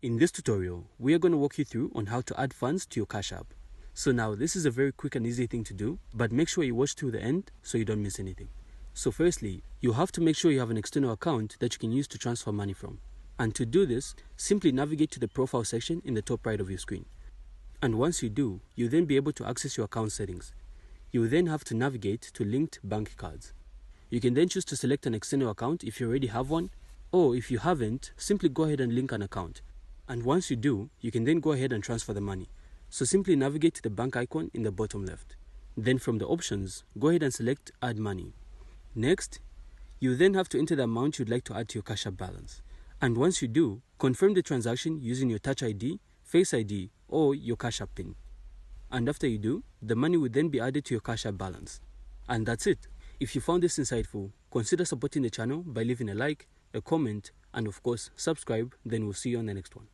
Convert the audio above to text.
In this tutorial, we are going to walk you through on how to add funds to your Cash App. So now this is a very quick and easy thing to do, but make sure you watch to the end so you don't miss anything. So firstly, you have to make sure you have an external account that you can use to transfer money from. And to do this, simply navigate to the profile section in the top right of your screen. And once you do, you'll then be able to access your account settings. You will then have to navigate to linked bank cards. You can then choose to select an external account if you already have one, or if you haven't, simply go ahead and link an account. And once you do, you can then go ahead and transfer the money. So simply navigate to the bank icon in the bottom left. Then from the options, go ahead and select Add Money. Next, you then have to enter the amount you'd like to add to your Cash App balance. And once you do, confirm the transaction using your Touch ID, Face ID, or your Cash App PIN. And after you do, the money will then be added to your Cash App balance. And that's it. If you found this insightful, consider supporting the channel by leaving a like, a comment, and of course, subscribe. Then we'll see you on the next one.